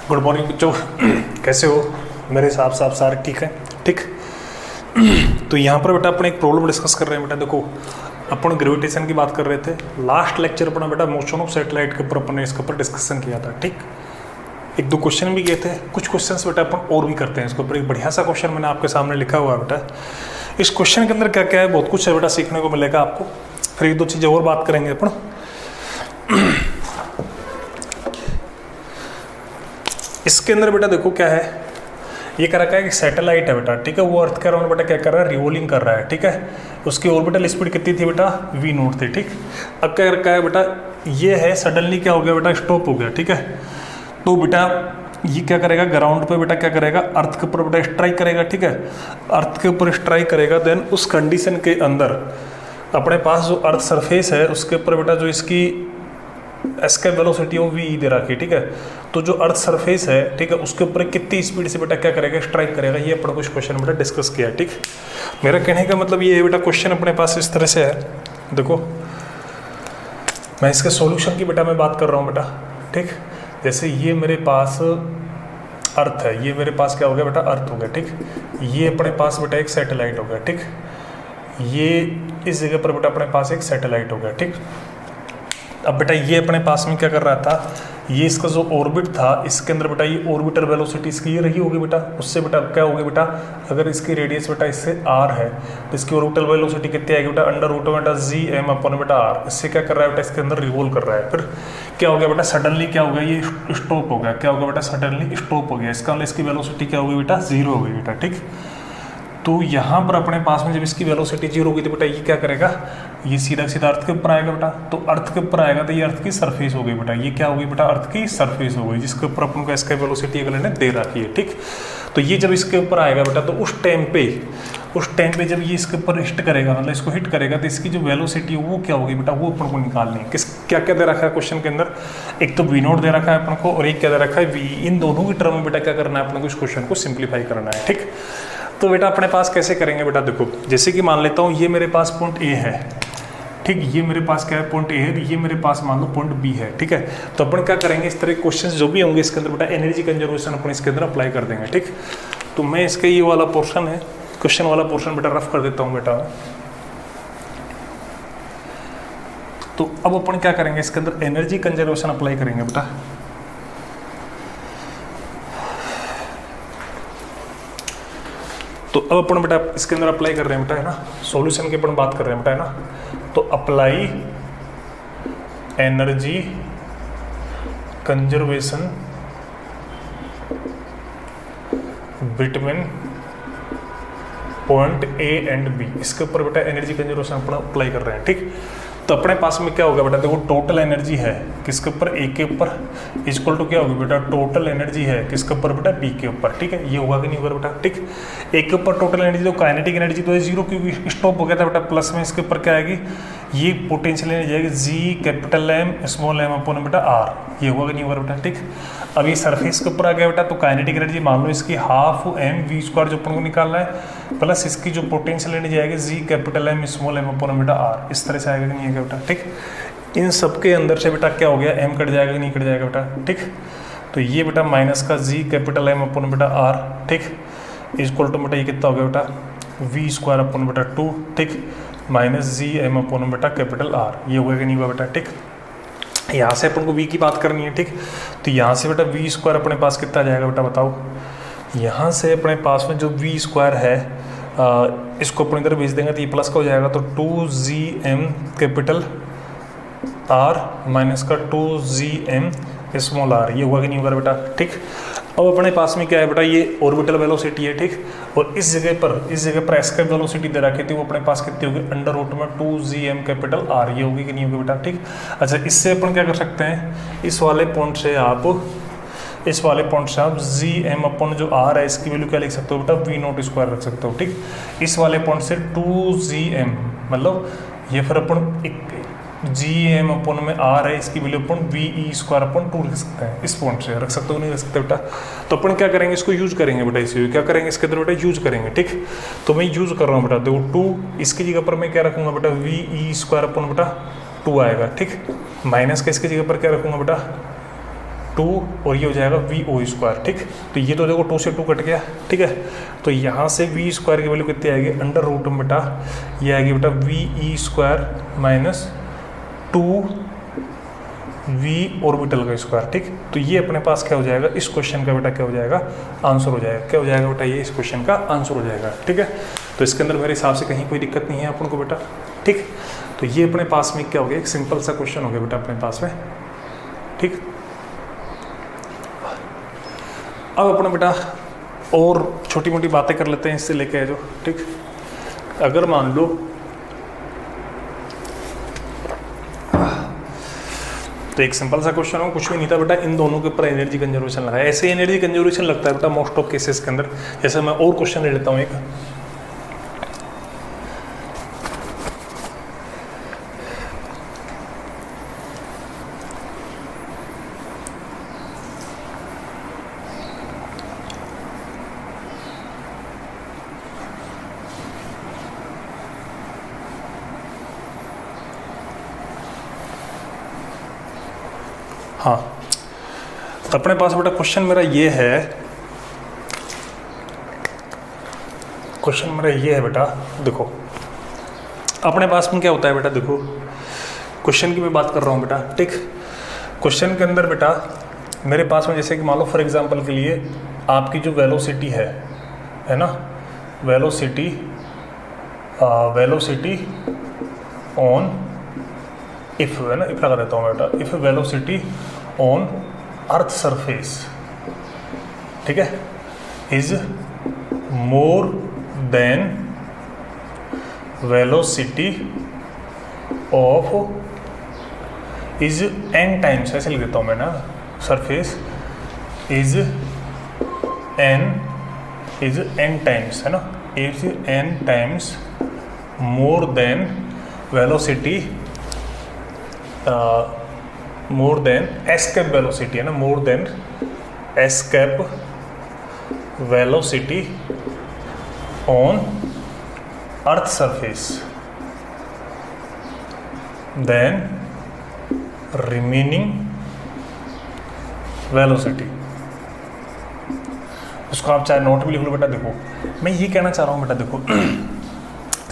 Good morning बच्चों। कैसे हो? मेरे हिसाब से आप सारे ठीक हैं। ठीक। तो यहाँ पर बेटा अपन एक प्रॉब्लम डिस्कस कर रहे हैं। बेटा देखो, अपन ग्रेविटेशन की बात कर रहे थे। लास्ट लेक्चर अपना बेटा मोशन ऑफ सैटेलाइट के ऊपर अपन ने इसके ऊपर डिस्कशन किया था। ठीक। एक दो क्वेश्चन भी किए थे, कुछ क्वेश्चंस बेटा अपन और भी करते हैं इसके ऊपर। एक बढ़िया सा क्वेश्चन मैंने आपके सामने लिखा हुआ है बेटा। इस क्वेश्चन के अंदर क्या क्या है, बहुत कुछ है बेटा, सीखने को मिलेगा आपको। फिर एक दो चीज़ें और बात करेंगे अपन। इसके अंदर बेटा देखो क्या है, ये कह रखा है कि सैटेलाइट है बेटा। ठीक है, वो अर्थ के अराउंड बेटा क्या कर रहा है, रिवॉल्विंग कर रहा है। ठीक है, उसकी ऑर्बिटल स्पीड कितनी थी बेटा, v0 थी। ठीक। अब क्या रखा है बेटा, ये है सडनली क्या हो गया बेटा, स्टॉप हो गया। ठीक है, तो बेटा ये क्या करेगा, ग्राउंड पे बेटा क्या करेगा, अर्थ के ऊपर बेटा स्ट्राइक करेगा। ठीक है, अर्थ के ऊपर स्ट्राइक करेगा। देन उस कंडीशन के अंदर अपने पास जो अर्थ सरफेस है उसके ऊपर बेटा जो इसकी एस्केप वेलोसिटी वो v दे रखी है। ठीक है, तो जो अर्थ सरफेस है, ठीक है, उसके ऊपर कितनी स्पीड से बेटा क्या करेगा, स्ट्राइक करेगा। ये अपना कुछ क्वेश्चन बेटा डिस्कस किया है। ठीक, मेरा कहने का मतलब ये है बेटा, क्वेश्चन अपने पास इस तरह से है। देखो, मैं इसके सॉल्यूशन की बेटा मैं बात कर रहा हूँ बेटा। ठीक, जैसे ये मेरे पास अर्थ है, ये मेरे पास क्या हो गया बेटा, अर्थ हो गया। ठीक, ये अपने पास बेटा एक सैटेलाइट हो गया। ठीक, ये इस जगह पर बेटा अपने पास एक सैटेलाइट हो गया। ठीक, अब बेटा ये अपने पास में क्या कर रहा था, ये इसका जो ऑर्बिट था, इसके अंदर बेटा ये ऑर्बिटर वेलोसिटी इसकी ये रही होगी बेटा। उससे बेटा क्या होगी बेटा, अगर इसकी रेडियस बेटा इससे r है तो इसकी ऑर्बिटल वेलोसिटी कितनी आएगी बेटा, अंडर रूट बेटा gm अपॉन बेटा r। इससे क्या कर रहा है बेटा, इसके अंदर रिवॉल्व कर रहा है। फिर क्या हो गया बेटा, सडनली क्या हो गया, ये स्टॉप हो गया। क्या हो गया बेटा, सडनली स्टॉप हो गया। इसका मतलब इसकी वेलोसिटी क्या होगी बेटा, 0 हो गई बेटा। ठीक, तो यहाँ पर अपने पास में जब इसकी वेलोसिटी 0 होगी तो बेटा ये क्या करेगा, ये सीधा सीधा अर्थ के ऊपर आएगा बेटा। तो अर्थ के ऊपर आएगा तो ये अर्थ की सरफेस हो गई बेटा। ये क्या होगी बेटा, अर्थ की सरफेस हो गई, जिसके ऊपर अपन को इसका वेलोसिटी अगले ने दे रखी है। ठीक, तो ये जब इसके ऊपर आएगा बेटा तो उस टाइम पे जब ये इसके ऊपर हिट करेगा, मतलब इसको हिट करेगा, तो इसकी जो वेलोसिटी है वो क्या होगी बेटा, वो अपन को निकालनी है। किस क्या क्या दे रखा है क्वेश्चन के अंदर, एक तो v0 दे रखा है अपन को और एक क्या दे रखा है v। इन दोनों की टर्म में बेटा क्या करना है अपन को, इस क्वेश्चन को सिंप्लीफाई करना है। ठीक, तो बेटा अपने पास कैसे करेंगे बेटा, देखो जैसे कि मान लेता हूँ ये मेरे पास पॉइंट ए है। ठीक, ये मेरे पास क्या है, पॉइंट ए है। ये मेरे पास मान लो पॉइंट बी है। ठीक है, तो अपन क्या करेंगे, इस तरह के क्वेश्चंस जो भी होंगे इसके अंदर बेटा एनर्जी कंजर्वेशन अपन इसके अंदर अप्लाई कर देंगे। ठीक, तो मैं इसका ये वाला पोर्शन है, क्वेश्चन वाला पोर्शन बेटा रफ कर देता हूँ बेटा। तो अब अपन क्या करेंगे, इसके अंदर एनर्जी कंजर्वेशन अप्लाई करेंगे बेटा। तो अब अपन बेटा इसके अंदर अप्लाई कर रहे हैं बेटा, है ना, सॉल्यूशन की अपन बात कर रहे हैं बेटा, है ना। तो apply energy conservation between point A and B, इसके ऊपर बेटा एनर्जी कंजर्वेशन अपन अप्लाई कर रहे हैं। ठीक, तो अपने पास में क्या होगा बेटा, देखो टोटल एनर्जी है किसके ऊपर, ए के ऊपर, इक्वल टू क्या होगी बेटा, टोटल एनर्जी है किसके ऊपर बेटा, बी के ऊपर। ठीक है, ये होगा कि नहीं होगा बेटा। ठीक, ए के ऊपर टोटल एनर्जी, तो काइनेटिक एनर्जी तो 0 क्योंकि स्टॉप हो गया था बेटा। प्लस में इसके ऊपर क्या आएगी, ये पोटेंशियल एनर्जी आएगी G capital M small M upon बेटा आर। ये होगा कि नहीं होगा बेटा। ठीक, अब ये सरफेस के ऊपर आ गया बेटा, तो काइनेटिक एनर्जी मान लो इसकी हाफ एम वी स्क्वायर जो अपन को निकालना है, प्लस इसकी जो पोटेंशियल एनर्जी आएगी G capital M small M upon बेटा आर। इस तरह से आएगा कि नहीं आएगा बेटा। ठीक, इन सब के अंदर से बेटा क्या हो गया, एम कट जाएगा कि नहीं कट जाएगा बेटा। ठीक, तो ये बेटा माइनस का जी कैपिटल एम अपॉन बेटा आर। ठीक, इक्वल टू बेटा ये कितना हो गया बेटा, वी स्क्वायर अपॉन बेटा 2। ठीक, माइनस जी एम अपॉन बेटा कैपिटल आर। ये होगा कि नहीं हुआ बेटा। ठीक, यहाँ से अपन को v की बात करनी है। ठीक, तो यहाँ से बेटा वी स्क्वायर अपने पास कितना जाएगा बेटा, बताओ। यहाँ से अपने पास में जो वी स्क्वायर है इसको अपनी तरफ भेज देंगे तो ये प्लस का हो जाएगा, तो 2gm कैपिटल आर माइनस का 2gm स्मॉल आर। ये हुआ कि नहीं होगा बेटा। ठीक, अब अपने पास में क्या है बेटा, ये ऑर्बिटल वेलोसिटी है। ठीक, और इस जगह पर एस्केप वेलोसिटी दे रखी थी, वो अपने पास कितनी होगी, अंडर रूट में 2gm कैपिटल आर। ये होगी कि नहीं होगी बेटा। ठीक, अच्छा इससे अपन क्या कर सकते हैं, इस वाले पॉइंट से आप gm अपॉन जो r है इसकी वैल्यू क्या लिख सकते हो बेटा, v0 स्क्वायर रख सकते हो। ठीक, इस वाले पॉइंट से 2gm मतलब ये फिर अपन gm अपॉन में r है, इसकी वैल्यू अपन ve स्क्वायर अपॉन 2 लिख सकते हैं। इस पॉइंट से रख सकते हो, नहीं रख सकते बेटा। तो अपन क्या करेंगे, इसको यूज करेंगे बेटा, इसे क्या करेंगे इसके अंदर बेटा, यूज करेंगे। ठीक, तो मैं यूज कर रहा हूँ बेटा, देखो 2 इसकी जगह पर मैं क्या रखूंगा बेटा, ve स्क्वायर अपॉन बेटा 2 आएगा। ठीक, माइनस का इसकी जगह पर क्या रखूंगा बेटा, 2 और ये हो जाएगा वी ओ स्क्वायर, ठीक। तो ये तो देखो 2 से 2 कट गया, ठीक है। तो यहाँ से वी स्क्वायर की वैल्यू कितनी आएगी, अंडर रूट में बेटा ये आएगी बेटा v e square minus 2 v orbital का स्क्वायर, ठीक। तो ये अपने पास क्या हो जाएगा, इस क्वेश्चन का बेटा क्या हो जाएगा, आंसर हो जाएगा। क्या हो जाएगा बेटा, ये इस क्वेश्चन का आंसर हो जाएगा, ठीक है। तो इसके अंदर मेरे हिसाब से कहीं कोई दिक्कत नहीं है अपन को बेटा, ठीक। तो ये अपने पास में क्या हो गया, एक सिंपल सा क्वेश्चन हो गया बेटा अपने पास में, ठीक। अब अपना बेटा और छोटी मोटी बातें कर लेते हैं इससे लेके आ जाओ, ठीक। अगर मान लो तो एक सिंपल सा क्वेश्चन हो, कुछ भी नहीं था बेटा, इन दोनों के ऊपर एनर्जी कंजर्वेशन लगा है। ऐसे एनर्जी कंजर्वेशन लगता है बेटा मोस्ट ऑफ केसेस के अंदर। जैसे मैं और क्वेश्चन ले लेता हूँ एक, हाँ। तो अपने पास बेटा क्वेश्चन मेरा ये है, क्वेश्चन मेरा ये है बेटा, देखो अपने पास में क्या होता है बेटा, देखो क्वेश्चन की मैं बात कर रहा हूँ बेटा, ठीक। क्वेश्चन के अंदर बेटा मेरे पास में जैसे कि मान लो फॉर एग्जांपल के लिए आपकी जो वेलोसिटी है ना, वेलोसिटी ऑन इफ है ना, इफ लगा देता हूँ बेटा, if velocity on earth surface, ठीक है, is more than velocity of is n times, ऐसे लिख देता हूँ मैं ना, सरफेस इज एन टाइम्स है ना, is n times more than velocity more than escape velocity है ना, more than escape velocity on earth surface then remaining velocity. उसको आप चाहे नोट भी लिख लो बेटा। देखो मैं ये कहना चाह रहा हूँ बेटा, देखो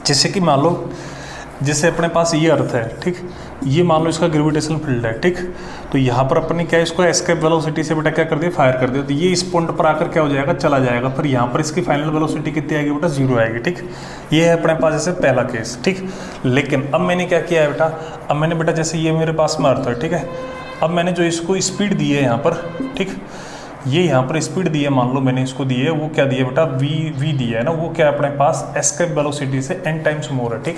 जैसे कि मान लो जैसे अपने पास ये अर्थ है, ठीक, ये मान लो इसका ग्रेविटेशनल फील्ड है, ठीक। तो यहाँ पर अपन ने क्या इसको एस्केप वेलोसिटी से बेटा क्या कर दिया, फायर कर दिया। तो ये इस पॉइंट पर आकर क्या हो जाएगा, चला जाएगा। फिर यहाँ पर इसकी फाइनल वेलोसिटी कितनी आएगी बेटा, 0 आएगी, ठीक। ये है अपने पास जैसे पहला केस, ठीक। लेकिन अब मैंने क्या किया है बेटा, अब मैंने बेटा जैसे ये मेरे पास में अर्थ है, ठीक है। अब मैंने जो इसको स्पीड दी है यहाँ पर, ठीक, ये यहाँ पर स्पीड दी है, मान लो मैंने इसको दी है, वो क्या दी है बेटा, वी दिया है ना, वो क्या है अपने पास एस्केप वेलोसिटी से n टाइम्स मोर है, ठीक।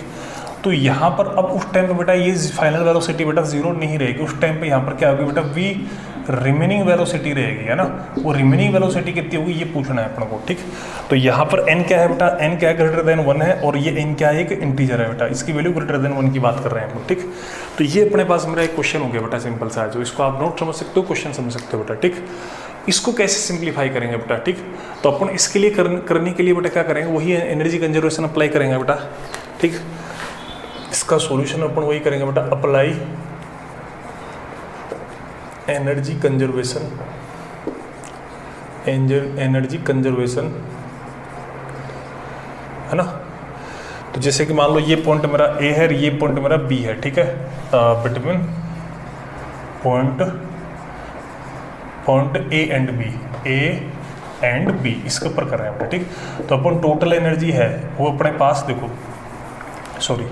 तो यहाँ पर अब उस टाइम पे बेटा ये फाइनल वेलोसिटी बेटा 0 नहीं रहेगी। उस टाइम पे यहाँ पर क्या होगी बेटा, वी रिमेनिंग वेलोसिटी रहेगी, है ना। वो रिमेनिंग वेलोसिटी कितनी होगी ये पूछना है अपन को, ठीक। तो यहाँ पर n क्या है बेटा, n क्या है, ग्रेटर देन 1 है, और ये n क्या है, एक इंटीजर है बेटा, इसकी वैल्यू ग्रेटर देन 1 की बात कर रहे हैं अपन, ठीक। तो ये अपने पास मेरा एक क्वेश्चन हो गया बेटा सिंपल सा, जो इसको आप नोट समझ सकते हो, क्वेश्चन समझ सकते हो बेटा, ठीक। इसको कैसे सिंप्लीफाई करेंगे बेटा, ठीक। तो अपन इसके लिए करने के लिए बेटा क्या करेंगे, वही एनर्जी कंजर्वेशन अप्लाई करेंगे बेटा, ठीक। इसका सॉल्यूशन अपन वही करेंगे बेटा, अप्लाई एनर्जी कंजर्वेशन, है ना। तो जैसे कि मान लो ये पॉइंट मेरा ए है, ये पॉइंट मेरा बी है, ठीक है। Between point A and B इसके ऊपर कर रहे हैं, ठीक। तो अपन टोटल एनर्जी है वो अपने पास, देखो सॉरी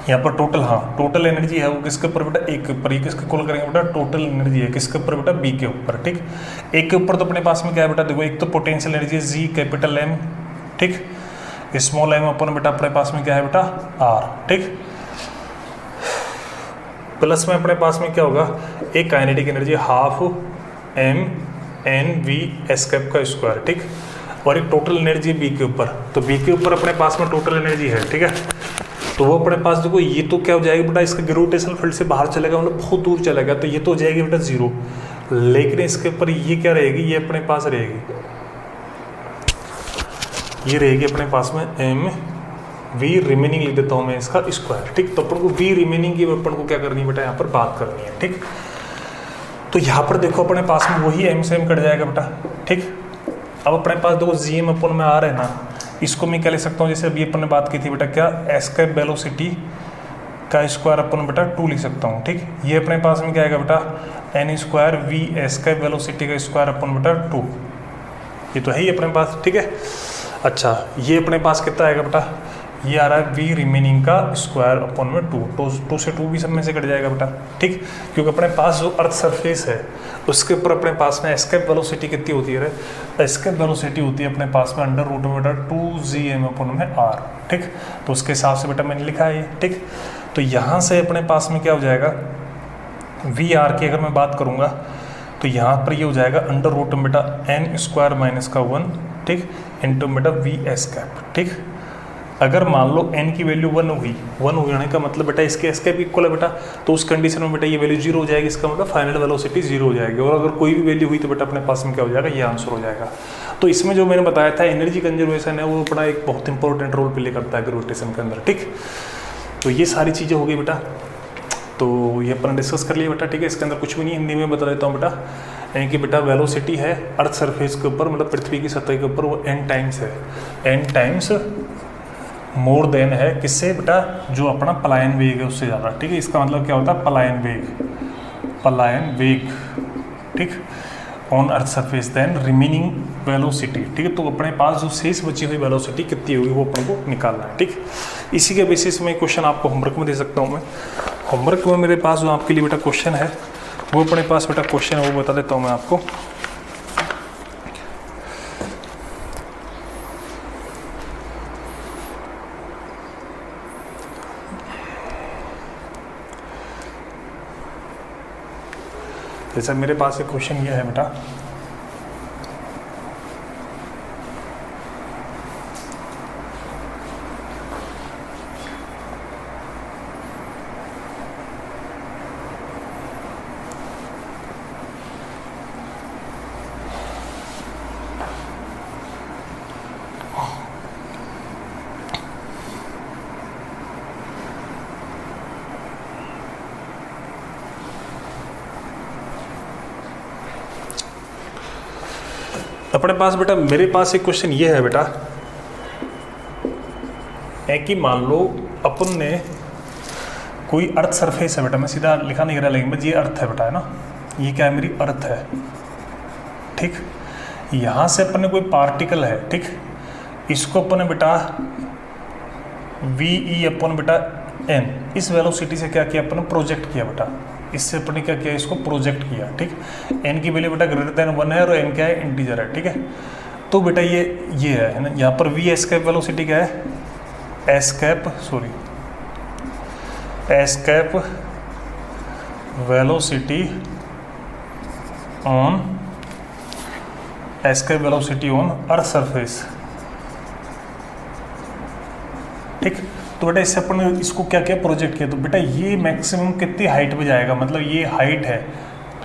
यहाँ पर टोटल, हाँ टोटल एनर्जी है वो किसके ऊपर बेटा, एक के ऊपर। ये किसके कॉल करेंगे बेटा, टोटल एनर्जी है किसके ऊपर बेटा, बी के ऊपर, ठीक। एक के ऊपर तो अपने पास में क्या है बेटा, देखो एक तो पोटेंशियल एनर्जी है जी कैपिटल एम, ठीक। स्मॉल एम अपन बेटा अपने पास में क्या है बेटा, आर, ठीक। प्लस में अपने पास में क्या होगा, एक kinetic energy half m n v escape का स्क्वायर, ठीक। और एक टोटल एनर्जी बी के ऊपर, तो बी के ऊपर अपने पास में टोटल एनर्जी है, ठीक है। तो वो अपने पास देखो ये तो क्या हो जाएगा बेटा, इसका ग्रेविटेशनल फील्ड से बाहर चलेगा, मतलब बहुत दूर चलेगा, तो ये तो हो जाएगी बेटा 0। लेकिन इसके ऊपर ये क्या रहेगी, ये अपने पास रहेगी, ये रहेगी अपने पास में एम वी रिमेनिंग लिख देता हूँ मैं इसका स्क्वायर, ठीक। तो अपन को वी रिमेनिंग की अपन को क्या करनी है बेटा, यहाँ पर बात करनी है, ठीक। तो यहाँ पर देखो अपने पास में वही एम से एम कट जाएगा बेटा, ठीक। अब अपने पास देखो जी एम अपन में आ रहे हैं ना, इसको मैं क्या लिख सकता हूँ, जैसे अभी अपन ने बात की थी बेटा, क्या एस्केप वेलोसिटी का स्क्वायर अपन बेटा 2 लिख सकता हूँ, ठीक। ये अपने पास में क्या आएगा बेटा, n square v escape velocity का स्क्वायर अपन बेटा 2, ये तो है ही अपने पास, ठीक है। अच्छा ये अपने पास कितना आएगा बेटा, ये आ रहा है वी रिमेनिंग का स्क्वायर अपन में 2, तो 2 से 2 भी सब में से कट जाएगा बेटा, ठीक। क्योंकि अपने पास जो अर्थ सरफेस है उसके ऊपर अपने पास में एस्केप वेलोसिटी कितनी होती है, एस्केप वेलोसिटी होती है अपने पास में अंडर रूट में बेटा 2gm अपन में r, ठीक। तो उसके हिसाब से बेटा मैंने लिखा है ये, ठीक। तो यहाँ से अपने पास में क्या हो जाएगा, वी आर की अगर मैं बात करूँगा तो यहाँ पर ये हो जाएगा अंडर रूट में बेटा एन स्क्वायर माइनस का 1, ठीक, इंटू बेटा वी एस्केप, ठीक। अगर मान लो n की वैल्यू 1 हुई, 1 हो जाने का मतलब बेटा इसके एस्केप इक्वल है बेटा, तो उस कंडीशन में बेटा ये वैल्यू 0 हो जाएगी, इसका मतलब फाइनल वेलोसिटी 0 हो जाएगी। और अगर कोई भी वैल्यू हुई तो बेटा अपने पास में क्या हो जाएगा, ये आंसर हो जाएगा। तो इसमें जो मैंने बताया था एनर्जी कंजर्वेशन है वो बड़ा एक बहुत इंपॉर्टेंट रोल प्ले करता है ग्रेविटेशन के अंदर, ठीक। तो ये सारी चीज़ें हो गई बेटा, तो ये अपन डिस्कस कर लिया बेटा, ठीक है। इसके अंदर कुछ भी नहीं, हिंदी में बता देता हूँ बेटा, यानी कि बेटा वेलोसिटी है अर्थ सरफेस के ऊपर, मतलब पृथ्वी की सतह के ऊपर, वो n टाइम्स है, n टाइम्स मोर देन है किससे बेटा, जो अपना पलायन वेग है उससे ज़्यादा, ठीक है। इसका मतलब क्या होता है, पलायन वेग, ठीक, on earth surface then remaining velocity, ठीक है। तो अपने पास जो शेष बची हुई वेलोसिटी कितनी होगी वो अपन को निकालना है, ठीक। इसी के बेसिस में क्वेश्चन आपको होमवर्क में दे सकता हूँ मैं। होमवर्क में मेरे पास जो आपके लिए बेटा क्वेश्चन है वो अपने पास बेटा क्वेश्चन है, वो बता देता हूँ मैं आपको। जैसा मेरे पास एक क्वेश्चन ये है बेटा, अपने पास बेटा, मेरे पास एक क्वेश्चन ये है बेटा, है कि मान लो अपन ने कोई अर्थ सरफेस है बेटा, मैं सीधा लिखा नहीं रहा लेकिन ये अर्थ है बेटा, है ना, ये क्या है, मेरी अर्थ है, ठीक। यहाँ से अपन ने कोई पार्टिकल है, ठीक, इसको अपन ने बेटा वी ई अपन बेटा एन, इस वेलोसिटी से क्या किया अपन ने, प्रोजेक्ट किया बेटा, इससे अपन ने क्या किया, इसको प्रोजेक्ट किया, ठीक। एन की वैल्यू बेटा ग्रेटर देन 1 है और एन क्या है, इंटीजर है, ठीक है। तो बेटा ये है ना, यहाँ पर वी एस्केप वेलोसिटी क्या है, escape velocity on earth surface, ठीक। तो बेटा इससे अपन ने इसको क्या किया, प्रोजेक्ट किया, तो बेटा ये मैक्सिमम कितनी हाइट पे जाएगा, मतलब ये हाइट है,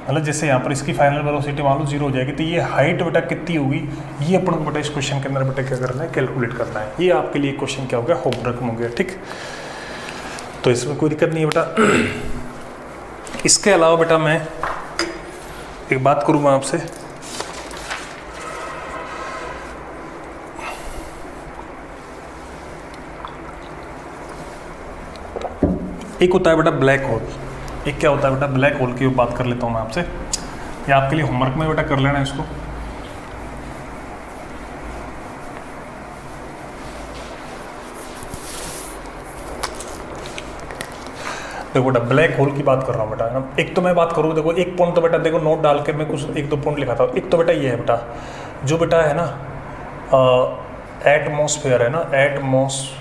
मतलब जैसे यहाँ पर इसकी फाइनल वेलोसिटी मान लो 0 हो जाएगी, तो ये हाइट बेटा कितनी होगी, ये अपन को बेटा इस क्वेश्चन के अंदर बेटा क्या करना है, कैलकुलेट करना है। ये आपके लिए क्वेश्चन क्या हो गया, होमवर्क में हो गया, ठीक। तो इसमें कोई दिक्कत नहीं है बेटा। इसके अलावा बेटा मैं एक बात करूँगा आपसे, एक होता है बेटा ब्लैक होल, एक क्या होता है बेटा, ब्लैक होल की बात कर लेता हूँ मैं आपसे, ये आपके लिए होमवर्क में बेटा कर लेना है इसको। देखो बेटा ब्लैक होल की बात कर रहा हूँ बेटा, है ना। एक तो मैं बात करूँ, देखो एक पॉइंट तो बेटा देखो नोट डाल के मैं कुछ 1-2 पॉइंट लिखाता हूँ। एक तो बेटा ये है बेटा, जो बेटा है ना एटमॉस्फेयर है ना, एटमॉस्फेयर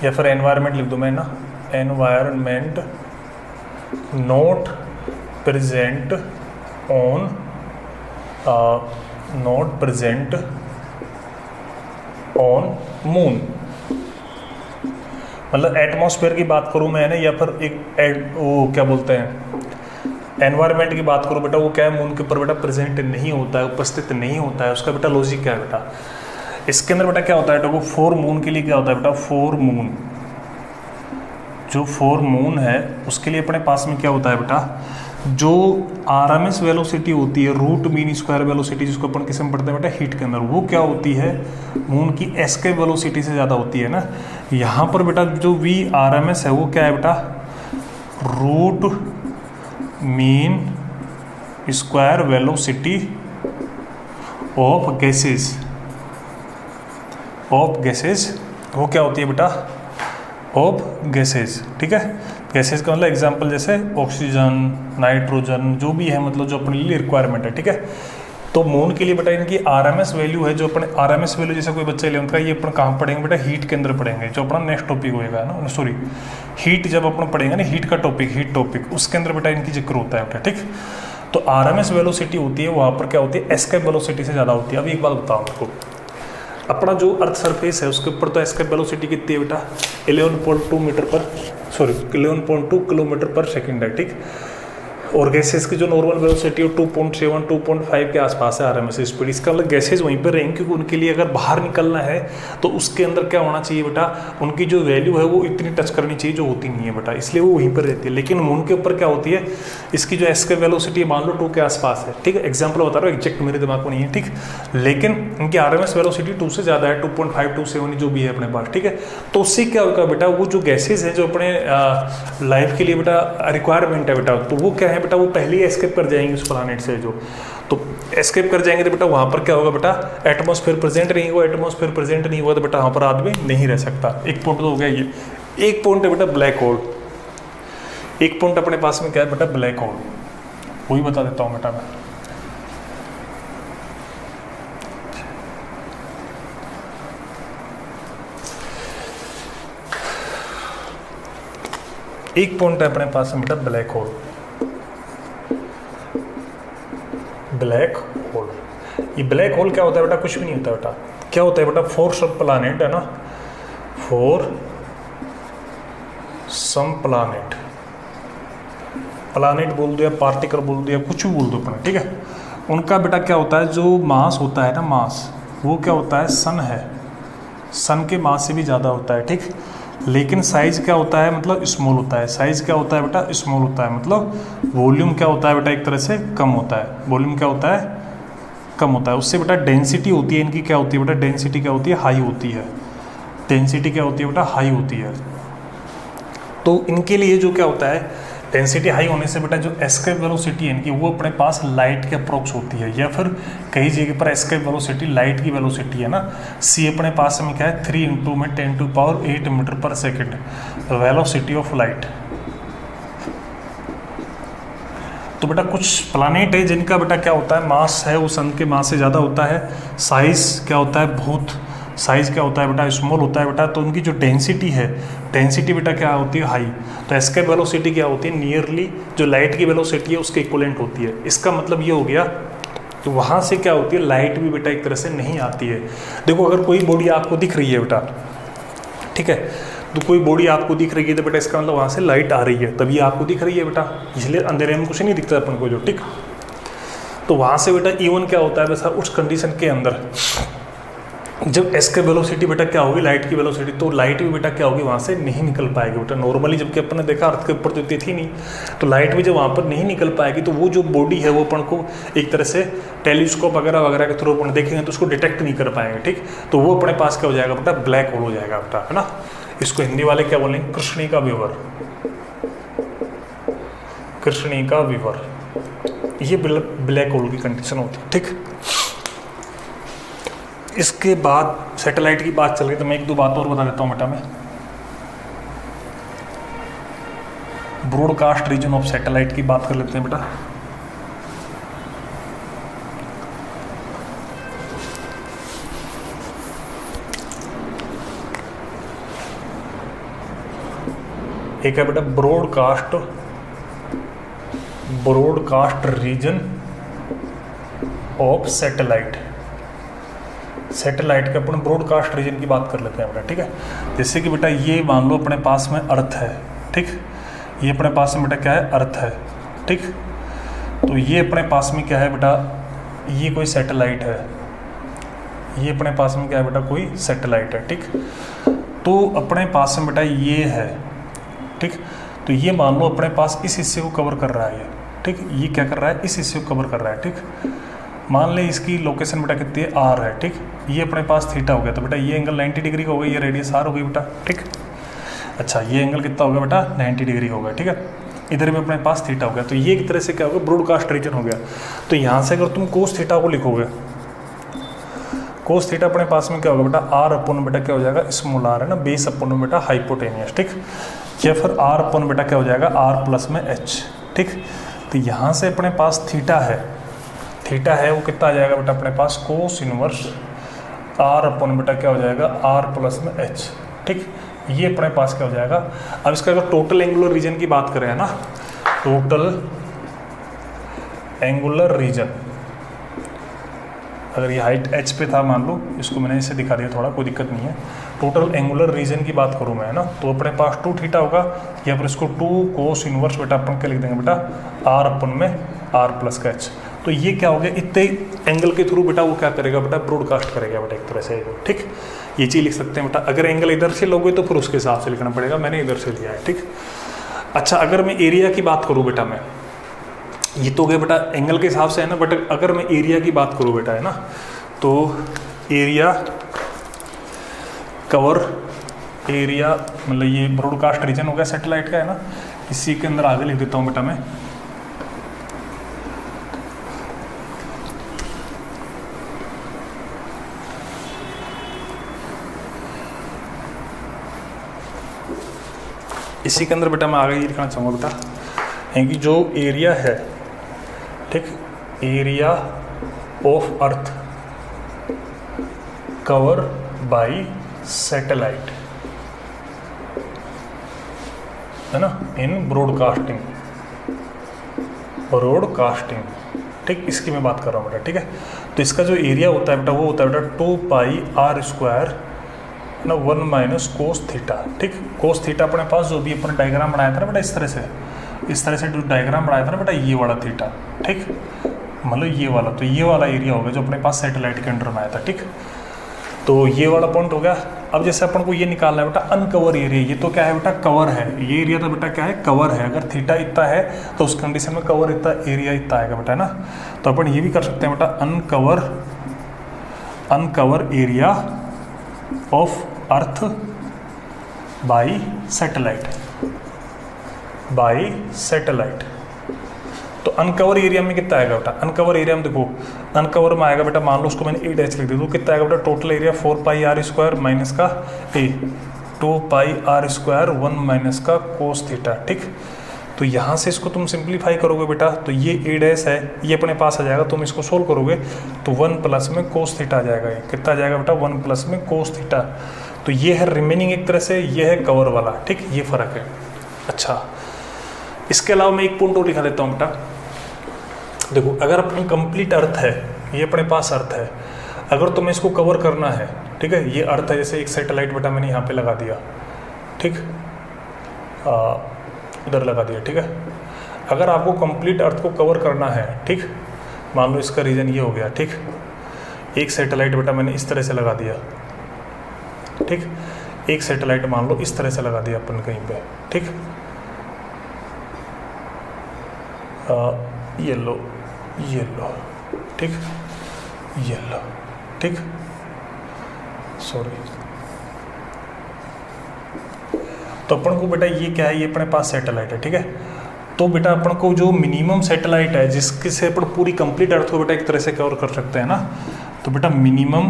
या फिर एनवायरनमेंट लिख दूँ मैं ना, environment not present on moon, मतलब एटमॉस्फेयर की बात करूँ मैं ना, या फिर वो क्या बोलते हैं एनवायरनमेंट की बात करूँ बेटा, वो क्या है, मून के ऊपर बेटा प्रेजेंट नहीं होता है, उपस्थित नहीं होता है। उसका बेटा लॉजिक क्या है बेटा, इसके अंदर बेटा क्या होता है, देखो 4 मून के लिए क्या होता है बेटा, 4 मून जो फॉर मून है उसके लिए अपने पास में क्या होता है बेटा, जो आरएमएस वेलोसिटी होती है रूट मीन स्क्वायर वेलोसिटी, जिसको अपन किस में पढ़ते हैं बेटा, हीट के अंदर, वो क्या होती है मून की एस्केप वेलोसिटी से ज़्यादा होती है ना। यहाँ पर बेटा जो वी आरएमएस है वो क्या है बेटा, root mean square velocity of gases, वो क्या होती है बेटा, ऑफ गैसेस। ठीक है, गैसेस का मतलब एग्जांपल जैसे ऑक्सीजन, नाइट्रोजन, जो भी है, मतलब जो अपने लिए रिक्वायरमेंट है। ठीक है, तो मून के लिए बेटा इनकी आरएमएस वैल्यू है, जो अपने आरएमएस वैल्यू जैसे कोई बच्चा 11th का, ये अपन कहाँ पढ़ेंगे बेटा, हीट के अंदर पढ़ेंगे, जो अपना नेक्स्ट टॉपिक होएगा ना, सॉरी हीट जब अपन पढ़ेंगे ना, हीट का टॉपिक, हीट टॉपिक, उसके अंदर बेटा इनकी जिक्र होता है बेटा। ठीक, तो आरएमएस वेलोसिटी होती है वहाँ पर क्या होती है, एस्केप वेलोसिटी से ज़्यादा होती है। अभी एक बात बताओ आपको, अपना जो अर्थ सरफेस है उसके ऊपर तो एस्केप वेलोसिटी कितनी है बेटा, 11.2 मीटर पर, सॉरी 11.2 किलोमीटर पर सेकंड है। ठीक, और गैसेस की जो नॉर्मल वेलोसिटी है 2.7 2.5 के आसपास है आरएमएस स्पीड। इसका मतलब गैसेस वहीं पर रहेंगे, क्योंकि उनके लिए अगर बाहर निकलना है तो उसके अंदर क्या होना चाहिए बेटा, उनकी जो वैल्यू है वो इतनी टच करनी चाहिए जो होती नहीं है बेटा, इसलिए वो वहीं पर रहती है। लेकिन मून के ऊपर क्या होती है, इसकी जो एस्केप वेलोसिटी मान लो 2 के आसपास है। ठीक है, एग्जाम्पल बता रहा हूँ, एग्जैक्ट मेरे दिमाग में नहीं है। ठीक, लेकिन इनकी आरएमएस वेलोसिटी 2 से ज़्यादा है, 2.5 2.7 जो भी है अपने पास। ठीक है, तो उससे क्या होगा बेटा, वो जो गैसेज है जो अपने लाइफ के लिए बेटा रिक्वायरमेंट है बेटा, तो वो क्या है बेटा, वो पहले ही एस्केप कर जाएंगे उस प्लानेट से। जो तो एस्केप कर जाएंगे तो बेटा वहाँ पर क्या होगा बेटा, एटमॉस्फेयर प्रेजेंट नहीं होगा, एटमॉस्फेयर प्रेजेंट नहीं होगा तो बेटा वहाँ पर आदमी नहीं रह सकता। एक पॉइंट तो हो गया ये। एक पॉइंट है बेटा ब्लैक होल, एक पॉइंट अपने पास में क्या है बेटा, ब्लैक होल, वही बता देता हूँ बेटा मैं। एक पॉइंट है अपने पास में बेटा ब्लैक होल, ब्लैक होल। ये ब्लैक होल क्या होता है बेटा, कुछ भी नहीं होता बेटा। क्या होता है बेटा, फोर्स ऑफ प्लानेट है ना, फॉर सम प्लानेट, प्लानेट बोल दिया, पार्टिकल बोल दिया, कुछ भी बोल दो अपना। ठीक है, उनका बेटा क्या होता है, जो मास होता है ना, मास वो क्या होता है, सन है, सन के मास से भी ज़्यादा होता है। ठीक, लेकिन साइज क्या होता है, मतलब स्मॉल होता है। साइज क्या होता है बेटा, स्मॉल होता है, मतलब वॉल्यूम क्या होता है बेटा, एक तरह से कम होता है। वॉल्यूम क्या होता है, कम होता है। उससे बेटा डेंसिटी होती है इनकी, क्या होती है बेटा, डेंसिटी क्या होती है, हाई होती है। डेंसिटी क्या होती है बेटा, हाई होती है। तो इनके लिए जो क्या होता है, डेंसिटी हाई होने से बेटा जो एस्केप वेलोसिटी है इनकी, वो अपने पास लाइट के अप्रोक्स होती है, या फिर कई जगह पर एस्केप वेलोसिटी लाइट की वेलोसिटी है ना, सी अपने पास में क्या है, 3 × में 10⁸ मीटर पर सेकेंड, वेलोसिटी ऑफ लाइट। तो बेटा कुछ प्लानेट है जिनका बेटा क्या होता है, मास है वो सन के मास से ज़्यादा होता है, साइज क्या होता है, बहुत साइज क्या होता है बेटा, स्मॉल होता है बेटा। तो उनकी जो डेंसिटी है, डेंसिटी बेटा क्या होती है, हाई। तो एस्केप वेलोसिटी क्या होती है, नियरली जो लाइट की वेलोसिटी है उसके इक्वलेंट होती है। इसका मतलब ये हो गया, तो वहाँ से क्या होती है, लाइट भी बेटा एक तरह से नहीं आती है। देखो अगर कोई बॉडी आपको दिख रही है बेटा, ठीक है, तो कोई बॉडी आपको दिख रही है तो बेटा इसका मतलब वहाँ से लाइट आ रही है, तभी आपको दिख रही है बेटा, इसलिए अंधेरे में कुछ नहीं दिखता अपन को जो। ठीक, तो वहाँ से बेटा इवन क्या होता है वैसा, उस कंडीशन के अंदर जब एस्केप वेलोसिटी बेटा क्या होगी, लाइट की वेलोसिटी, तो लाइट भी बेटा क्या होगी, वहाँ से नहीं निकल पाएगी बेटा नॉर्मली। जबकि अपन ने देखा अर्थ के ऊपर तो इतनी थी नहीं, तो लाइट भी जब वहाँ पर नहीं निकल पाएगी तो वो जो बॉडी है वो अपन को एक तरह से टेलीस्कोप वगैरह वगैरह के थ्रू अपन देखेंगे तो उसको डिटेक्ट नहीं कर पाएंगे। ठीक, तो वो अपने पास क्या हो जाएगा बेटा, ब्लैक होल हो जाएगा बेटा, है ना। इसको हिंदी वाले क्या बोलेंगे, कृष्णी का विवर, कृष्णी का विवर, ये ब्लैक होल की कंडीशन होती है। ठीक, इसके बाद सैटेलाइट की बात चल रही तो मैं एक दो बात और बता देता हूँ बेटा। मैं ब्रॉडकास्ट रीजन ऑफ सैटेलाइट की बात कर लेते हैं बेटा। एक है बेटा broadcast region of satellite. Satellite के अपन ब्रॉडकास्ट रीजन की बात कर लेते हैं बेटा। ठीक है, जैसे कि बेटा ये मान लो अपने पास में अर्थ है। ठीक, ये अपने पास में बेटा क्या है, अर्थ है। ठीक, तो ये अपने पास में क्या है बेटा, ये कोई सैटेलाइट है, ये अपने पास में क्या है बेटा, कोई सैटेलाइट है। ठीक, तो अपने पास में बेटा ये है, ठीक। तो ये मान लो अपने पास इस हिस्से को कवर कर रहा है ये, ठीक। ये क्या कर रहा है, इस हिस्से को कवर कर रहा है, ठीक। मान ले इसकी लोकेशन बेटा कितनी है, आर है, ठीक। ये अपने पास थीटा हो गया, तो बेटा ये एंगल 90 डिग्री का हो गया, ये रेडियस आर हो गई बेटा, ठीक। अच्छा ये एंगल कितना हो गया बेटा, 90 डिग्री हो गया, ठीक है। इधर भी अपने पास थीटा हो गया, तो ये एक तरह से क्या हो गया, ब्रॉडकास्ट रीजन हो गया। तो यहाँ से अगर तुम कोस थीटा को लिखोगे, कोस थीटा अपने पास में क्या होगा बेटा, आर अपन बेटा क्या हो जाएगा, स्मॉल आर है ना, बेस अपन बेटा हाइपोटेनियस, ठीक। या फिर आर अपन बेटा क्या हो जाएगा, आर प्लस में एच, ठीक। तो यहाँ से अपने पास थीटा है वो कितना आ जाएगा बेटा अपने पास, कोस इनवर्स आर अपन बेटा क्या हो जाएगा, आर प्लस में एच, ठीक। ये अपने पास क्या हो जाएगा। अब इसका अगर टोटल एंगुलर रीजन की बात करें है ना, टोटल एंगुलर रीजन, अगर ये हाइट एच पे था मान लो, इसको मैंने इसे दिखा दिया थोड़ा, कोई दिक्कत नहीं है। टोटल एंगुलर रीजन की बात करूँ मैं है ना, तो अपने पास 2 थीटा होगा, या फिर इसको 2 कोस इनवर्स बेटा अपन क्या लिख देंगे बेटा, आर अपन में आर प्लस का एच। तो ये क्या हो गया, इतने एंगल के थ्रू बेटा वो क्या करेगा बेटा, ब्रॉडकास्ट करेगा बेटा एक तरह से, ठीक। ये चीज़ लिख सकते हैं बेटा। अगर एंगल इधर से लोगे तो फिर उसके हिसाब से लिखना पड़ेगा, मैंने इधर से लिया है, ठीक। अच्छा अगर मैं एरिया की बात करूँ बेटा, मैं ये तो गया बेटा एंगल के हिसाब से है ना, बट अगर मैं एरिया की बात करूँ बेटा है ना, तो एरिया कवर, एरिया मतलब ये ब्रॉडकास्ट रीजन हो गया सैटेलाइट का है ना, इसी के अंदर आगे लिख देता हूँ बेटा मैं, इसी के अंदर बेटा मैं आगे ये लिखना चाहूँगा बेटा, कि जो एरिया है, ठीक, area of earth cover by satellite है ना, इन ब्रॉडकास्टिंग, ठीक, इसकी मैं बात कर रहा हूँ बेटा, ठीक है। तो इसका जो एरिया होता है बेटा, वो होता है बेटा 2 पाई आर स्क्वायर ना 1 माइनस कोस थीटा, ठीक। कोस थीटा अपने पास जो भी अपन डायग्राम बनाया था ना बेटा, इस तरह से जो डायग्राम बनाया था ना बेटा, ये वाला थीटा, ठीक, मतलब ये वाला, तो ये वाला एरिया हो गया जो अपने पास सैटेलाइट के अंडर में आया था, ठीक। तो ये वाला पॉइंट हो गया। अब जैसे अपन को ये निकालना है बेटा अनकवर एरिया, ये तो क्या है बेटा, कवर है, ये एरिया तो बेटा क्या है, कवर है। अगर थीटा इतना है तो उस कंडीशन में कवर इतना एरिया इतना आएगा बेटा, है ना। तो अपन ये भी कर सकते हैं बेटा, uncover area of earth by satellite. तो अनकवर एरिया में कितना आएगा बेटा, अनकवर एरिया में देखो, अनकवर में आएगा बेटा, मान लो उसको मैंने ए डैश लिख दिया, तो कितना आएगा बेटा, total area 4 pi r square minus का a 2 pi r square 1 minus का कोस थीटा, ठीक। तो यहाँ से इसको तुम सिंप्लीफाई करोगे बेटा, तो ये ए डैश है, ये अपने पास आ जाएगा, तुम इसको सोल्व करोगे तो 1 प्लस में कोस थीटा आ जाएगा। ये कितना आ जाएगा बेटा, 1 प्लस में कोस थीटा। तो ये है रिमेनिंग एक तरह से, ये है कवर वाला, ठीक, ये फर्क है। अच्छा इसके अलावा मैं एक पॉइंट और दिखा देता हूँ बेटा, देखो अगर अपनी कंप्लीट अर्थ है, ये अपने पास अर्थ है, अगर तुम्हें इसको कवर करना है, ठीक है, ये अर्थ है, जैसे एक सैटेलाइट बेटा मैंने यहाँ पे लगा दिया, ठीक, इधर लगा दिया, ठीक है। अगर आपको कंप्लीट अर्थ को कवर करना है, ठीक, मान लो इसका रीजन ये हो गया, ठीक, एक सैटेलाइट बेटा मैंने इस तरह से लगा दिया, ठीक, एक सैटेलाइट मान लो इस तरह से लगा दिया अपन कहीं पे, ठीक, येलो, ठीक, येलो, ठीक, सॉरी। तो अपन को बेटा ये क्या है, ये अपने पास सैटेलाइट है, ठीक है। तो बेटा अपन को जो मिनिमम सैटेलाइट है जिसके से अपन पूरी कंप्लीट अर्थ को बेटा एक तरह से कवर कर सकते हैं ना, तो बेटा minimum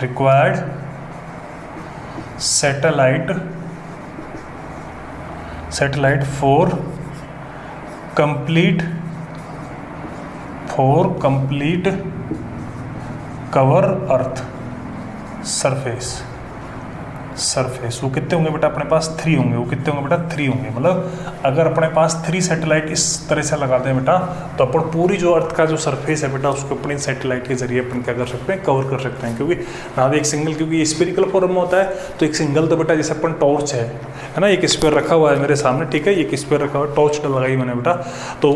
required satellite for complete cover earth surface वो कितने होंगे बेटा अपने पास, 3 होंगे। वो कितने होंगे बेटा, 3 होंगे। मतलब अगर अपने पास 3 सैटेलाइट इस तरह से लगाते हैं बेटा, तो अपन पूरी जो अर्थ का जो सरफेस है बेटा, उसको अपनी सैटेलाइट के जरिए अपन क्या कर सकते हैं, कवर कर सकते हैं। क्योंकि ना एक सिंगल, क्योंकि ये स्फेरिकल फॉर्म में होता है, तो एक सिंगल तो बेटा जैसे अपन टॉर्च है ना, एक स्पेयर रखा हुआ है मेरे सामने, ठीक है, एक स्पेयर रखा हुआ है, टॉर्च लगाई मैंने बेटा, तो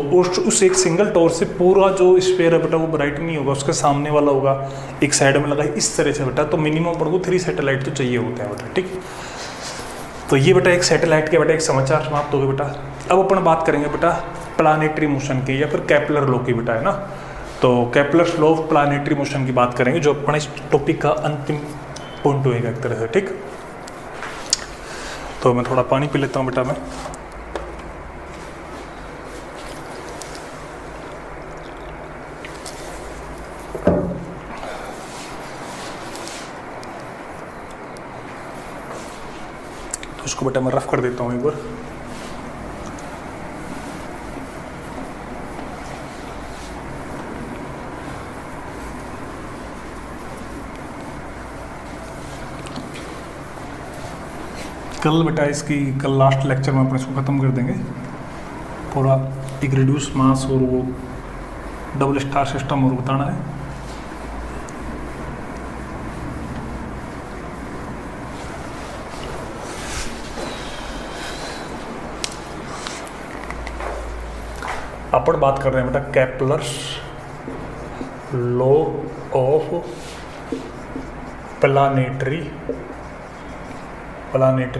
उस एक सिंगल टॉर्च से पूरा जो स्पेयर है बेटा वो ब्राइट नहीं होगा, उसके सामने वाला होगा, एक साइड में लगाई, इस तरह से बेटा। तो मिनिमम अपन को 3 सैटेलाइट तो चाहिए होते हैं बेटा, ठीक। तो ये बेटा एक सैटेलाइट के बेटा एक समाचार समाप्त हो गया बेटा। अब अपन बात करेंगे बेटा प्लानिटरी मोशन की या फिर केपलर लॉ की बेटा, है ना। तो Kepler law of planetary motion की बात करेंगे जो अपने इस टॉपिक का अंतिम पॉइंट होएगा एक तरह से, ठीक। तो मैं थोड़ा पानी पी लेता हूँ बेटा मैं। तो इसको बेटा मैं रफ कर देता हूँ एक बार। कल बेटा कल लास्ट लेक्चर में अपने इसको ख़त्म कर देंगे पूरा। एक रिड्यूस मास और वो डबल स्टार सिस्टम और बताना है। अपन बात कर रहे हैं बेटा Kepler's law of planetary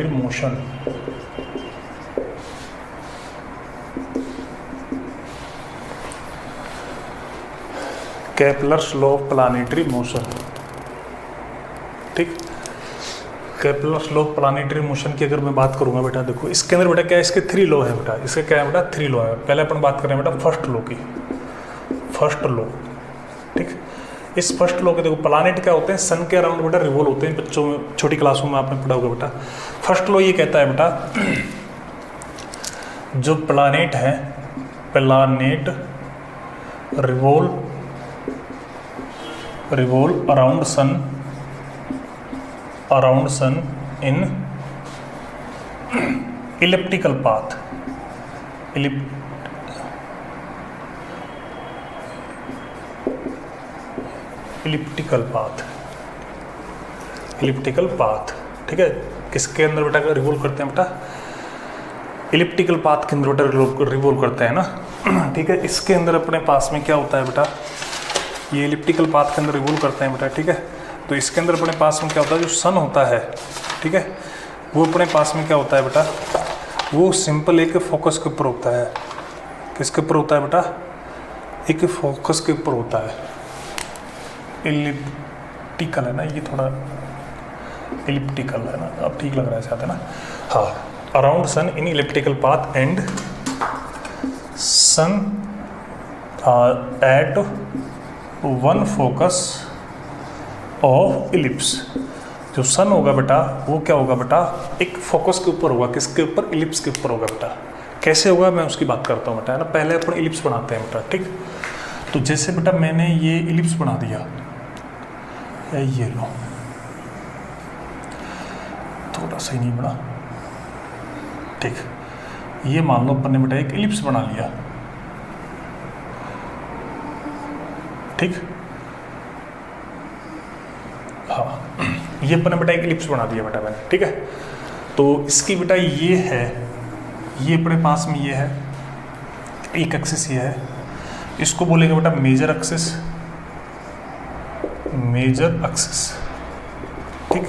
motion. Kepler's law of planetary motion, ठीक। Kepler's law of planetary motion की अगर मैं बात करूंगा बेटा, देखो इसके अंदर बेटा क्या है, इसके 3 लॉ है बेटा। इसके क्या है बेटा 3 लॉ है। पहले अपन बात कर रहे हैं बेटा फर्स्ट लॉ की, फर्स्ट लॉ, ठीक। इस फर्स्ट लॉ के देखो प्लानेट क्या होते हैं, सन के अराउंड बेटा रिवॉल्व होते हैं। बच्चों में छोटी क्लासों में आपने पढ़ा होगा बेटा। फर्स्ट लॉ ये कहता है बेटा जो प्लानेट है, planet revolve around sun in elliptical path, elliptical path, ठीक है। किसके अंदर बेटा रिवॉल्व करते हैं बेटा, इलिप्टिकल पाथ के अंदर बेटा रिवॉल्व करते हैं ना, ठीक है। इसके अंदर अपने पास में क्या होता है बेटा, ये इलिप्टिकल पाथ के अंदर रिवॉल्व करते हैं बेटा, ठीक है। तो इसके अंदर अपने पास में क्या होता है, जो सन होता है, ठीक है, वो अपने पास में क्या होता है बेटा, वो सिंपल एक फोकस के ऊपर होता है। किसके ऊपर होता है बेटा, एक फोकस के ऊपर होता है। इलिप्टिकल है ना, ये थोड़ा इलिप्टिकल है ना, अब ठीक लग रहा है शायद, है ना। हाँ, around sun in elliptical path and sun at one focus of ellipse. जो सन होगा बेटा वो क्या होगा बेटा, एक फोकस के ऊपर होगा। किसके ऊपर, इलिप्स के ऊपर होगा बेटा। कैसे होगा मैं उसकी बात करता हूँ बेटा, है ना। पहले अपन इलिप्स बनाते हैं बेटा, ठीक। तो जैसे बेटा मैंने ये इलिप्स बना दिया, ये लो, थोड़ा सही नहीं बना, ठीक। ये मान लो अपन ने बेटा एक इलिप्स बना लिया, ठीक। हाँ, ये अपन ने बेटा एक इलिप्स बना दिया बेटा मैंने, ठीक है। तो इसकी बेटा ये है, ये अपने पास में ये है, एक एक्सिस ये है, इसको बोलेंगे बेटा मेजर एक्सिस, ठीक।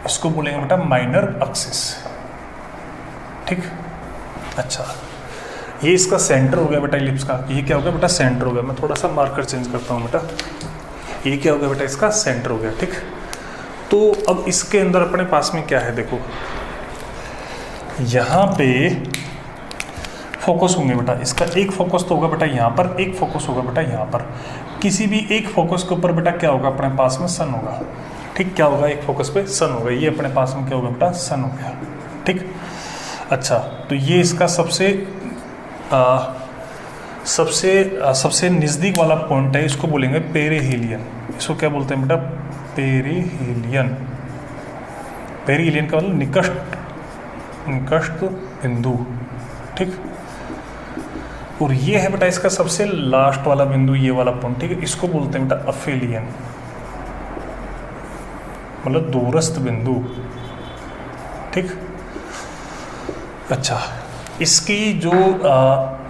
इसको बोलेंगे बेटा माइनर एक्सिस, ठीक। अच्छा, ये इसका सेंटर हो गया बेटा इलिप्स का। ये क्या हो गया बेटा, सेंटर हो गया। मैं थोड़ा सा मार्कर चेंज करता हूँ बेटा। ये क्या हो गया बेटा, इसका सेंटर हो गया, ठीक। तो अब इसके अंदर अपने पास में क्या है, देखो यहाँ पे फोकस होंगे बेटा। इसका एक फोकस तो होगा बेटा यहाँ पर, एक फोकस होगा बेटा यहाँ पर। किसी भी एक फोकस के ऊपर बेटा क्या होगा अपने पास में, सन होगा, ठीक। क्या होगा, एक फोकस पे सन होगा। ये अपने पास में क्या होगा बेटा, सन हो गया, ठीक। अच्छा, तो ये इसका सबसे नज़दीक वाला पॉइंट है, इसको बोलेंगे पेरिहीलियन। इसको क्या बोलते हैं बेटा, पेरिहीलियन। पेरिहीलियन का मतलब निकष्ट बिंदु, ठीक। और ये है बेटा इसका सबसे लास्ट वाला बिंदु, ये वाला पॉइंट, ठीक है। इसको बोलते हैं बेटा अफेलियन, मतलब दूरस्थ बिंदु, ठीक। अच्छा, इसकी जो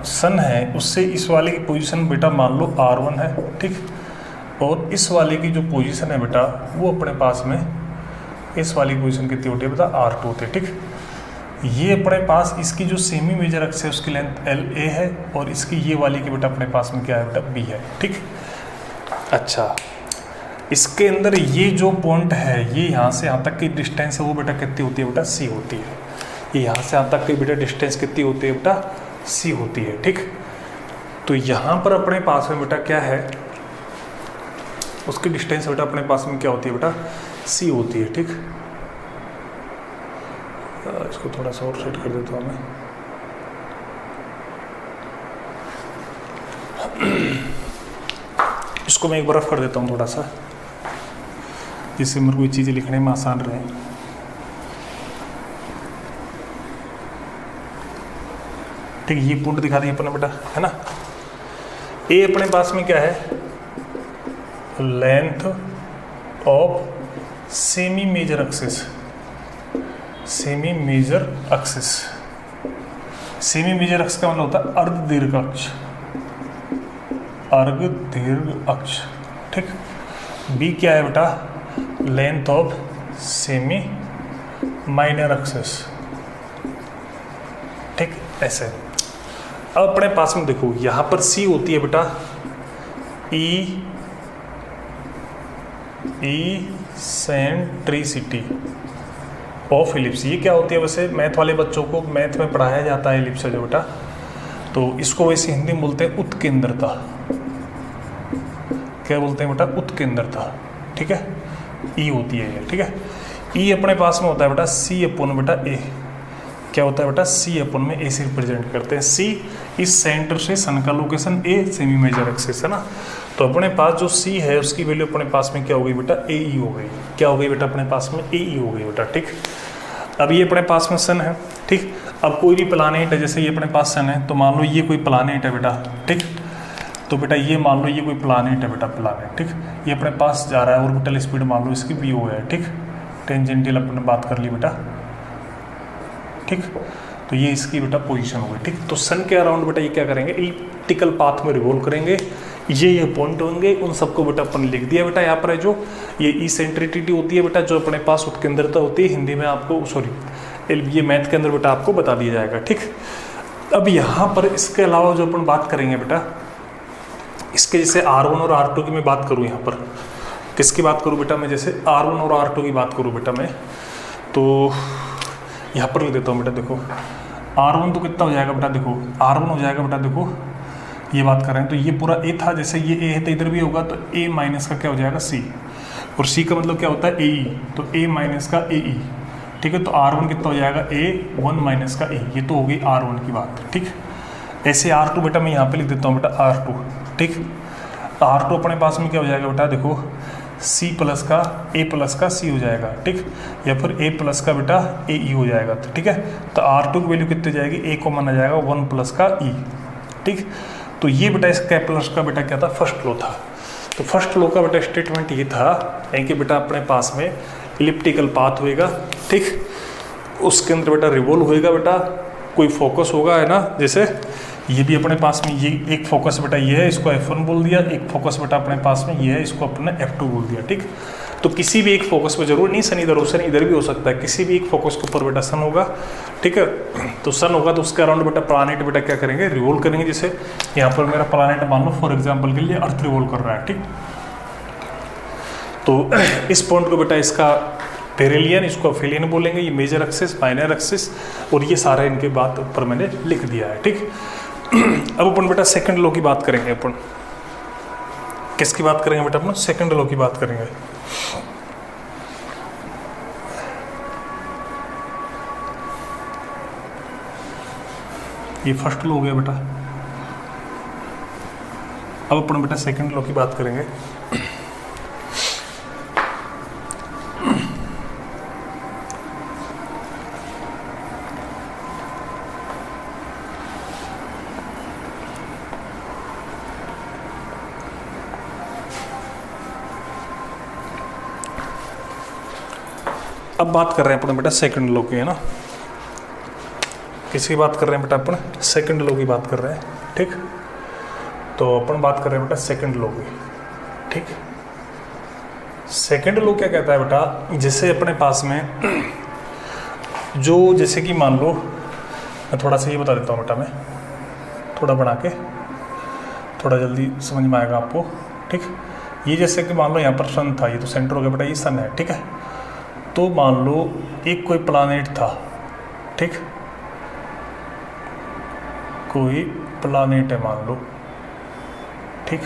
सन है उससे इस वाले की पोजीशन बेटा मान लो R1 है, ठीक। और इस वाले की जो पोजीशन है बेटा वो अपने पास में इस वाली पोजीशन कितनी होती है बेटा, R2 होती है, ठीक। ये अपने पास इसकी जो सेमी मेजर अक्ष है उसकी लेंथ एल ए है और इसकी ये वाली की बेटा अपने पास में क्या है बेटा बी है, ठीक। अच्छा, इसके अंदर ये जो पॉइंट है, ये यहाँ से यहाँ तक की डिस्टेंस है वो बेटा कितनी होती है बेटा सी होती है। ये यहाँ से यहाँ तक की बेटा डिस्टेंस कितनी होती है बेटा सी होती है, ठीक। तो यहाँ पर अपने पास में बेटा क्या है, उसकी डिस्टेंस बेटा अपने पास में क्या होती है बेटा सी होती है, ठीक। इसको थोड़ा सा और सेट कर देता हूँ मैं। इसको मैं एक बर्फ कर देता हूँ थोड़ा सा, जिससे मेरे को ये चीज़ें लिखने में आसान रहे। ठीक, ये पॉइंट दिखा दिए अपने बेटा, है ना। ए अपने पास में क्या है, length of semi major axis, semi major axis. Semi major अक्ष का मतलब होता है अर्ध दीर्घ अक्ष, अर्ध दीर्घ अक्ष, ठीक। बी क्या है बेटा, length of semi minor axis, ठीक। ऐसे अब अपने पास में देखो यहां पर सी होती है बेटा ई सेंट्रिसिटी ऑफ इलिप्स। ये क्या होती है, वैसे मैथ वाले बच्चों को मैथ में पढ़ाया जाता है इलिप्स जो बेटा, तो इसको वैसे हिंदी में बोलते हैं उत्केंद्रता। क्या बोलते हैं बेटा, उत्केंद्रता, ठीक है। ई होती है ये, ठीक है। ई अपने पास में होता है बेटा सी अपॉन बेटा ए। क्या होता है बेटा, सी अपॉन में ए से रिप्रेजेंट करते हैं। सी इस सेंटर से सन का location, a semi major axis, है ना। तो अपने पास जो सी है उसकी वैल्यू अपने पास में क्या हो गई बेटा, ए ई हो गई। क्या हो गई बेटा अपने पास में, ए ई हो गई बेटा, ठीक। अब ये अपने पास में सन है, ठीक। अब कोई भी प्लानेट है, जैसे ये अपने पास सन है, तो मान लो ये कोई प्लानेट है बेटा, ठीक। तो बेटा ये मान लो ये कोई प्लानेट है बेटा, प्लानेट, ठीक। ये अपने पास जा रहा है, ऑर्बिटल स्पीड मान लो इसकी वी है, ठीक। टेंजेंटियल अपने बात कर ली बेटा, ठीक। तो ये इसकी बेटा पोजीशन हो गई, ठीक। तो सन के अराउंड बेटा ये क्या करेंगे, इलिप्टिकल पाथ में रिवॉल्व करेंगे। ये पॉइंट होंगे, उन सबको बेटा अपन लिख दिया बेटा। यहाँ पर है जो ये इसेंट्रिसिटी होती है बेटा, जो अपने पास उत्केंद्रता होती है, हिंदी में आपको सॉरी ये मैथ के अंदर बेटा आपको बता दिया जाएगा, ठीक। अब यहाँ पर इसके अलावा जो अपन बात करेंगे बेटा, इसके जैसे R1 और R2 की मैं बात करूँ, यहाँ पर किसकी बात करूँ बेटा मैं, जैसे R1 और R2 की बात करूँ बेटा मैं, तो यहाँ पर लिख देता हूँ बेटा। देखो R1 तो कितना हो जाएगा बेटा, देखो R1 हो जाएगा बेटा, देखो ये बात कर रहे हैं तो ये पूरा ए था, जैसे ये ए है तो इधर भी होगा, तो ए माइनस का क्या हो जाएगा सी, और सी का मतलब क्या होता है ए ई, तो ए माइनस का ए ई, ठीक है। तो R1 कितना हो जाएगा, ए 1 माइनस का ए, ये तो हो गई R1 की बात, ठीक। ऐसे R2 बेटा मैं यहाँ पे लिख देता हूँ बेटा R2, ठीक। R2 अपने पास में क्या हो जाएगा बेटा, देखो सी प्लस का ए प्लस का सी हो जाएगा, ठीक। या फिर ए प्लस का बेटा ए ई हो जाएगा, तो ठीक है। तो R2 की वैल्यू कितनी जाएगी, ए को माना जाएगा 1 प्लस का ई, ठीक। तो ये बेटा इस कैलकुलस का बेटा क्या था, फर्स्ट लॉ था। तो फर्स्ट लॉ का बेटा स्टेटमेंट ये था कि बेटा अपने पास में इलिप्टिकल पाथ होएगा, ठीक। उसके अंदर बेटा रिवॉल्व होएगा बेटा, कोई फोकस होगा, है ना। जैसे ये भी अपने पास में ये एक फोकस बेटा ये है, इसको F1 बोल दिया, एक फोकस बेटा अपने पास में ये है, इसको अपने F2 बोल दिया, ठीक। तो किसी भी एक फोकस पे जरूर नहीं सन इधर हो, सन इधर भी हो सकता है, किसी भी एक फोकस के ऊपर बेटा सन होगा, ठीक है। तो सन होगा तो उसके अराउंड बेटा प्लानेट बेटा क्या करेंगे, रिवॉल्व करेंगे। जैसे यहाँ पर मेरा प्लानेट मान लो फॉर एग्जाम्पल के लिए अर्थ रिवॉल्व कर रहा है, ठीक। तो इस पॉइंट को बेटा इसका पेरिलियन, इसको अफेलियन बोलेंगे, ये मेजर एक्सिस, माइनर एक्सिस, और ये सारा इनके बात ऊपर मैंने लिख दिया है, ठीक। अब अपन बेटा सेकंड लॉ की बात करेंगे। अपन किसकी बात करेंगे बेटा, अपन सेकंड लॉ की बात करेंगे। ये फर्स्ट लॉ हो गया बेटा। अब अपन बेटा सेकंड लॉ की बात करेंगे। अब बात कर रहे हैं अपन बेटा सेकंड लॉ की, है ना। किसकी बात कर रहे हैं बेटा, अपन सेकंड लॉ की बात कर रहे हैं, ठीक। तो अपन बात कर रहे हैं बेटा सेकंड लॉ की, ठीक। सेकंड लॉ क्या कहता है बेटा, जैसे अपने पास में जो जैसे कि मान लो मैं थोड़ा सा ये बता देता हूँ बेटा, मैं थोड़ा बना के, थोड़ा जल्दी समझ में आएगा आपको, ठीक। ये जैसे कि मान लो यहाँ पर सन था, ये तो सेंटर हो गया बेटा, ये सन है, ठीक है। तो मान लो एक कोई प्लानेट था, ठीक, कोई प्लानेट है मान लो, ठीक,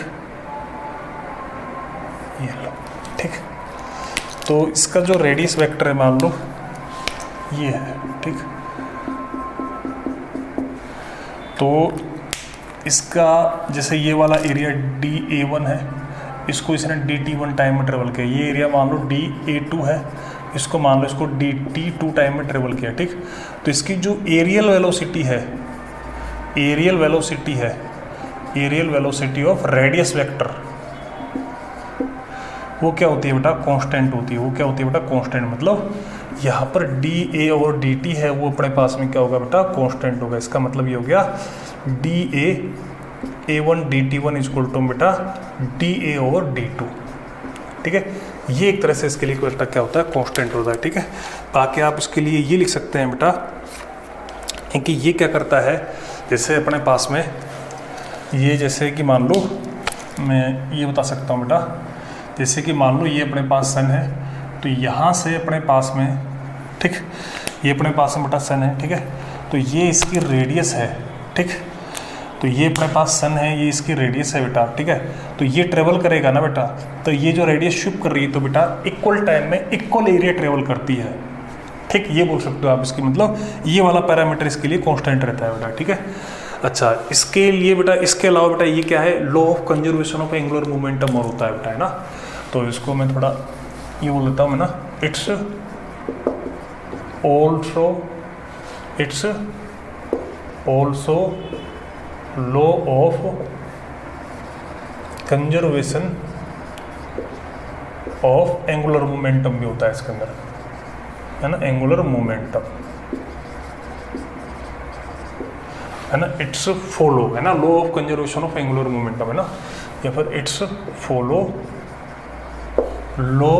ये लो, ठीक। तो इसका जो रेडियस वेक्टर है मान लो ये है, ठीक। तो इसका जैसे ये वाला एरिया DA1 है, इसको इसने DT1 टाइम में ट्रेवल किया। ये एरिया मान लो DA2 है, इसको मान लो इसको DT2 टाइम में ट्रेवल किया, ठीक। तो इसकी जो एरियल वेलोसिटी है, areal velocity of radius vector, वो क्या होती है बेटा, कांस्टेंट होती है। वो क्या होती है बेटा, कांस्टेंट। मतलब यहाँ पर DA और DT है, वो अपने पास में क्या होगा बेटा, कांस्टेंट होगा। इसका मतलब ये हो गया DA1 DT1 इक्वल टू बेटा DA और D2, ठीक है। ये एक तरह से इसके लिए बेटा क्या होता है, कांस्टेंट होता है, ठीक है। बाकी आप उसके लिए ये लिख सकते हैं बेटा कि ये क्या करता है, जैसे अपने पास में ये, जैसे कि मान लो मैं ये बता सकता हूँ बेटा, जैसे कि मान लो ये अपने पास सन है, तो यहाँ से अपने पास में, ठीक, ये अपने पास में बेटा सन है, ठीक है। तो ये इसकी रेडियस है, ठीक। तो ये अपने पास सन है, ये इसकी रेडियस है बेटा, ठीक है। तो ये ट्रेवल करेगा ना बेटा, तो ये जो रेडियस शिफ्ट कर रही है तो बेटा इक्वल टाइम में इक्वल एरिया ट्रेवल करती है, ठीक। ये बोल सकते हो आप इसकी, मतलब ये वाला पैरामीटर इसके लिए कांस्टेंट रहता है बेटा, ठीक है। अच्छा, इसके लिए बेटा, इसके अलावा बेटा ये क्या है, law of conservation of angular momentum और होता है बेटा, है ना। तो इसको मैं थोड़ा ये बोल देता हूँ मैं ना, it's also law of conservation of angular momentum भी होता है इसके अंदर, है ना, एंगुलर मोमेंटम, है ना। इट्स फॉलो, है ना, law of conservation of angular momentum, है ना, या फिर it's follow law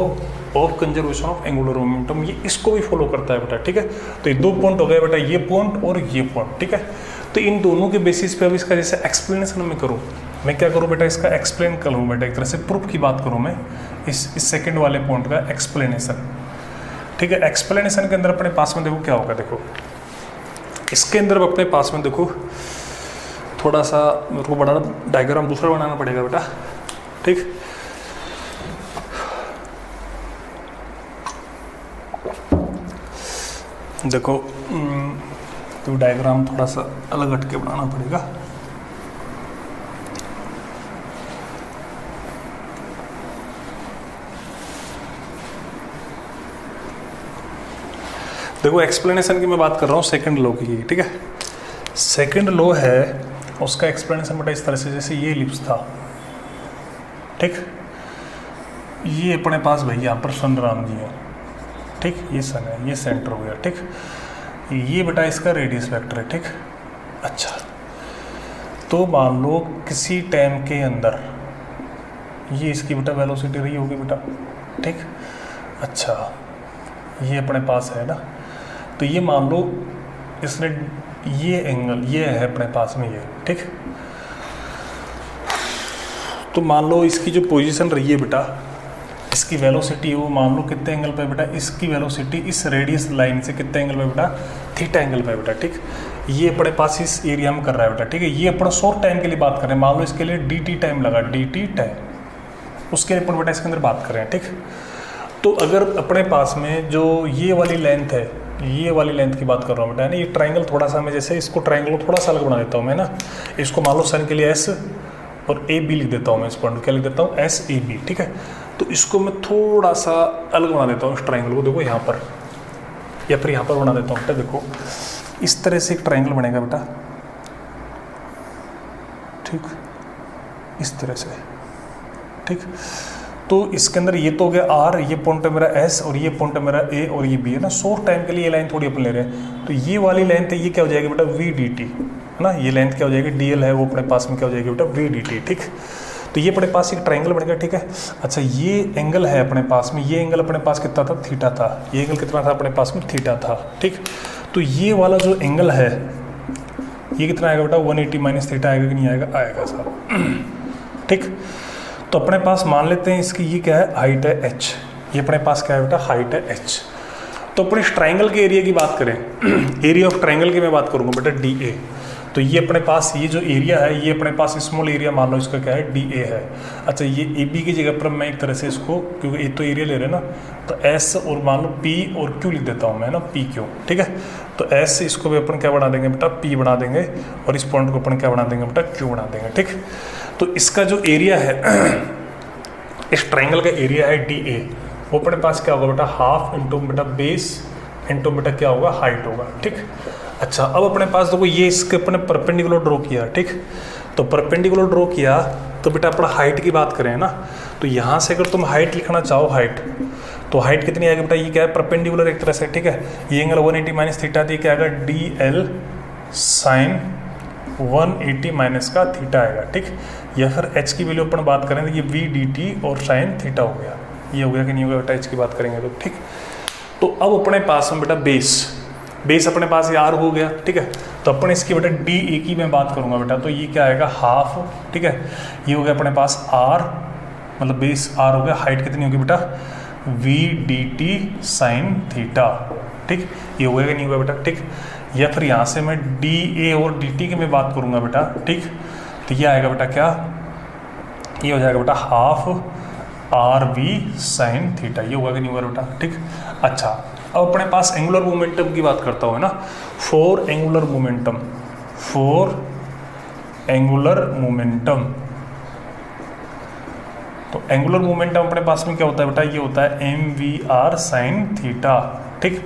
of conservation of angular momentum, ये इसको भी फॉलो करता है बेटा, ठीक है। तो ये 2 पॉइंट हो गए बेटा, ये पॉइंट और ये पॉइंट, ठीक है। तो इन दोनों के बेसिस पे अब इसका जैसे एक्सप्लेनेशन मैं करूँ, मैं क्या करूँ बेटा, इसका एक्सप्लेन करूँ बेटा, एक तरह से प्रूफ की बात करूँ मैं, इस सेकंड वाले पॉइंट का एक्सप्लेनेशन, ठीक है। एक्सप्लेनेशन के अंदर अपने पास में देखो क्या होगा, देखो इसके अंदर अपने पास में देखो, थोड़ा सा मेरे को बड़ा डायग्राम दूसरा बनाना पड़ेगा बेटा, ठीक। देखो तो डायग्राम थोड़ा सा अलग हट के बनाना पड़ेगा। देखो एक्सप्लेनेशन की मैं बात कर रहा हूँ सेकंड लॉ की, ठीक है। सेकंड लॉ है, उसका एक्सप्लेनेशन बेटा इस तरह से, जैसे ये इलिप्स था, ठीक, ये अपने पास भैया यहाँ पर सन राम जी है, ठीक, ये सन है, ये सेंटर हो गया, ठीक। ये बेटा इसका रेडियस वेक्टर है, ठीक। अच्छा, तो मान लो किसी टाइम के अंदर ये इसकी बेटा वेलोसिटी रही होगी बेटा, ठीक। अच्छा, ये अपने पास है ना, तो ये मान लो इसने ये एंगल, ये है अपने पास में ये, ठीक। तो मान लो इसकी जो पोजीशन रही है बेटा, इसकी वेलोसिटी वो मान लो कितने एंगल पे बेटा, इसकी वेलोसिटी इस रेडियस लाइन से कितने एंगल पे बेटा, थीटा एंगल पे बेटा, ठीक। ये अपने पास इस एरिया में कर रहा है बेटा, ठीक है। ये अपना शॉर्ट टाइम के लिए बात कर रहे हैं, मान लो इसके लिए DT टाइम लगा, DT टाइम, उसके लिए बेटा इसके अंदर बात कर रहे हैं, ठीक। तो अगर अपने पास में जो ये वाली लेंथ है, ये वाली लेंथ की बात कर रहा हूँ बेटा, है ना। ये ट्राइंगल थोड़ा सा मैं जैसे इसको ट्राइंगल को थोड़ा सा अलग बना देता हूँ मैं ना, इसको मान लो सन के लिए S और AB लिख देता हूँ मैं, इस पॉइंट क्या लिख देता हूँ, SAB, ठीक है। तो इसको मैं थोड़ा सा अलग बना देता हूँ इस ट्राइंगल को, देखो यहाँ पर, या फिर यहाँ पर बना देता हूँ बेटा, देखो इस तरह से एक ट्राइंगल बनेगा बेटा, ठीक, इस तरह से, ठीक। तो इसके अंदर ये तो हो गया R, ये पॉइंट है मेरा S और ये पॉइंट है मेरा A और ये B, है ना। शॉर्ट टाइम के लिए ये लाइन थोड़ी अपन ले रहे हैं, तो ये वाली लेंथ है, ये क्या हो जाएगी बेटा, VDT, है ना। ये लेंथ क्या हो जाएगी, DL है, वो अपने पास में क्या हो जाएगी बेटा, VDT, ठीक। तो ये अपने पास एक ट्रायंगल बन गया, ठीक है। अच्छा ये एंगल है अपने पास में, ये एंगल अपने पास कितना था, थीटा था, ये एंगल कितना था अपने पास में, थीटा था, ठीक। तो ये वाला जो एंगल है ये कितना आएगा बेटा, 180 माइनस थीटा आएगा कि नहीं आएगा, आएगा साहब, ठीक। तो अपने पास मान लेते हैं इसकी ये क्या है, हाइट है h, ये अपने पास क्या है बेटा, हाइट है h। तो अपने इस ट्राइंगल के एरिया की बात करें, एरिया ऑफ ट्राइंगल की मैं बात करूँगा बेटा DA। तो ये अपने पास ये जो एरिया है ये अपने पास स्मॉल एरिया मान लो इसका क्या है, DA है। अच्छा ये AB की जगह पर मैं एक तरह से इसको, क्योंकि ये तो एरिया ले रहे हैं ना, तो S और मान लो P और Q लिख देता हूँ मैं ना, PQ, ठीक है। तो S से इसको भी अपन क्या बना देंगे बेटा, P बना देंगे, और इस पॉइंट को अपन क्या बना देंगे बेटा, Q बना देंगे, ठीक। तो इसका जो एरिया है इस ट्राइंगल का एरिया है DA, वो अपने पास क्या होगा बेटा, हाफ इंटू बेटा बेस इंटू बेटा क्या होगा, हाइट होगा, ठीक। अच्छा अब अपने पास देखो ये इसके अपने परपेंडिकुलर ड्रॉ किया, ठीक। तो परपेंडिकुलर ड्रॉ किया तो बेटा अपना हाइट की बात करें ना, तो यहाँ से अगर तुम हाइट लिखना चाहो, हाइट, तो हाइट कितनी आएगी बेटा, ये क्या है, परपेंडिकुलर एक तरह से, ठीक है। ये एंगल 180 माइनस थीटा थी, क्या आएगा, DL साइन 180 माइनस का थीटा आएगा, ठीक। या फिर h की वैल्यू अपन बात करें तो ये VDT और साइन थीटा हो गया, ये हो गया कि नहीं हो गया बेटा, h की बात करेंगे तो, ठीक। तो अब अपने पास में बेटा बेस अपने पास ये R हो गया, ठीक है। तो अपन इसकी बेटा DA की मैं बात करूंगा बेटा, तो ये क्या आएगा, हाफ, ठीक है। ये हो गया अपने पास R, मतलब बेस R हो गया, हाइट कितनी होगी बेटा, VDT साइन थीटा, ठीक। ये हो गया कि नहीं होगा बेटा, ठीक। या फिर यहाँ से मैं DA और DT की मैं बात करूंगा बेटा, ठीक। तो ये आएगा बेटा क्या, ये हो जाएगा बेटा हाफ RV साइन थीटा, ये होगा कि नहीं होगा बेटा, ठीक। अच्छा अब अपने पास एंगुलर मोमेंटम की बात करता हूँ ना, फॉर एंगुलर मोमेंटम, तो एंगुलर मोमेंटम अपने पास में क्या होता है बेटा, ये होता है MVR साइन थीटा, ठीक।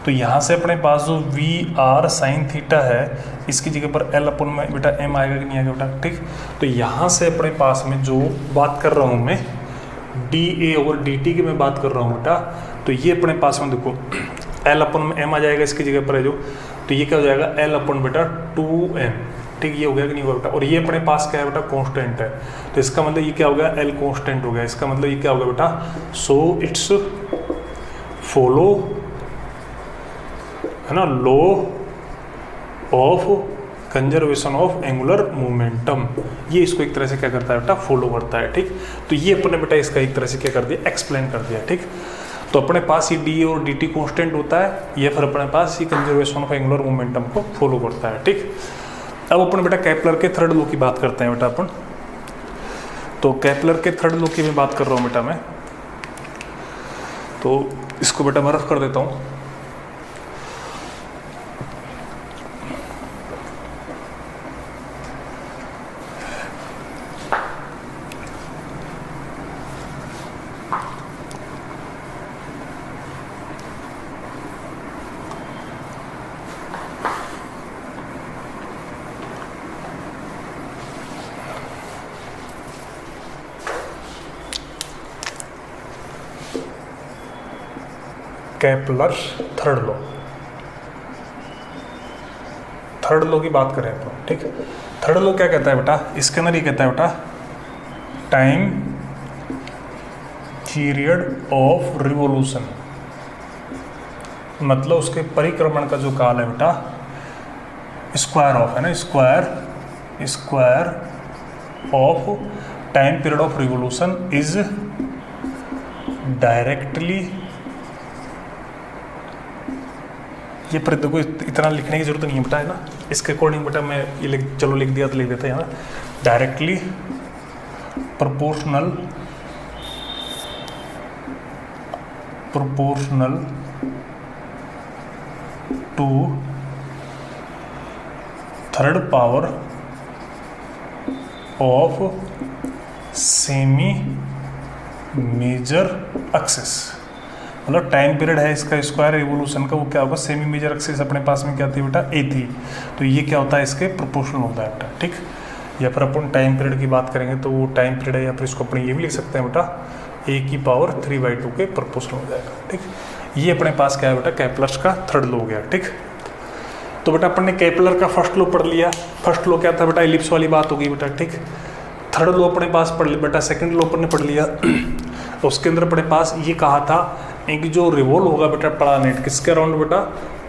तो यहाँ से अपने पास जो VR साइन थीटा है इसकी जगह पर L अपन में बेटा M आएगा कि नहीं आएगा बेटा, ठीक। तो यहाँ से अपने पास में जो बात कर रहा हूँ मैं DA और DT की मैं बात कर रहा हूँ बेटा, तो ये अपने पास में देखो L अपन में M आ जाएगा इसकी जगह पर है जो, तो ये क्या हो जाएगा, L अपन बेटा 2M, ठीक। ये हो गया कि नहीं होगा बेटा, और ये अपने पास क्या है बेटा, कांस्टेंट है, तो इसका मतलब ये क्या हो गया, L कांस्टेंट हो गया, इसका मतलब ये क्या हो गया बेटा, सो इट्स फॉलो है ना, law of conservation of angular momentum, ये इसको एक तरह से क्या करता है बेटा, फॉलो करता है, ठीक। तो ये अपने बेटा इसका एक तरह से क्या कर दिया, एक्सप्लेन कर दिया, ठीक। तो अपने पास ये DA और DT कांस्टेंट होता है, या फिर अपने पास ये कंजर्वेशन ऑफ एंगुलर मोमेंटम को फॉलो करता है, ठीक। अब अपन बेटा केपलर के थर्ड लॉ की बात करते हैं बेटा अपन, तो केपलर के थर्ड लॉ की मैं बात कर रहा हूँ बेटा मैं, तो इसको बेटा मैं रफ कर देता हूँ। केपलर थर्ड लॉ की बात करें तो, ठीक। थर्ड लॉ क्या कहता है बेटा, इसके अंदर ये कहता है बेटा टाइम पीरियड ऑफ रिवोल्यूशन, मतलब उसके परिक्रमण का जो काल है बेटा, स्क्वायर ऑफ है ना, square of time period of revolution is directly, ये पर देखो इतना लिखने की जरूरत नहीं है बेटा, है ना, इसके अकॉर्डिंग बेटा मैं ये चलो लिख दिया तो लिख देते हैं ना, directly proportional to third power of semi major axis, मतलब टाइम पीरियड है इसका स्क्वायर रिवोल्यूशन का, वो क्या होगा, सेमी मेजर एक्सिस अपने पास में क्या थी बेटा, A थी, तो ये क्या होता है, इसके प्रोपोर्शनल होता है बेटा, ठीक। या फिर अपन टाइम पीरियड की बात करेंगे तो वो टाइम पीरियड है, या फिर इसको अपन ये भी लिख सकते हैं बेटा A⁻³ के प्रोपोर्शनल हो जाएगा, ठीक। ये अपने पास क्या है बेटा, केपलर का थर्ड लॉ हो गया, ठीक। तो बेटा अपन ने केपलर का फर्स्ट लॉ पढ़ लिया, फर्स्ट लॉ क्या था बेटा, एलिप्स वाली बात होगी बेटा, ठीक। थर्ड लॉ अपने पास पढ़ लिया बेटा, सेकंड लॉ अपन ने पढ़ लिया। उसके अंदर अपने पास ये कहा था कि जो रिवॉल्व होगा बेटा प्लैनेट किसके अराउंड बेटा,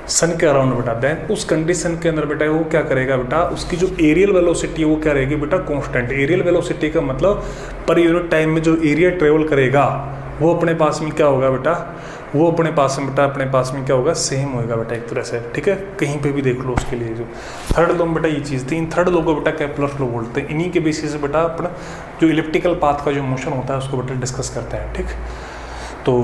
सन के अराउंड बेटा, देन उस कंडीशन के अंदर बेटा वो क्या करेगा बेटा, उसकी जो एरियल वेलोसिटी है वो क्या रहेगी बेटा, कांस्टेंट। एरियल वेलोसिटी का मतलब पर यूनिट टाइम में जो एरिया ट्रेवल करेगा वो अपने पास में क्या होगा बेटा, वो अपने पास में बेटा, अपने पास में क्या होगा, सेम होगा बेटा एक तरह से, ठीक है। कहीं पे भी देख लो उसके लिए जो थर्ड लॉ बेटा ये चीज़ थी। इन थर्ड लॉ को बेटा केपलर लॉ बोलते हैं। इन्हीं के बेसिस से बेटा अपना जो इलिप्टिकल पाथ का जो मोशन होता है उसको बेटा डिस्कस करते हैं, ठीक। तो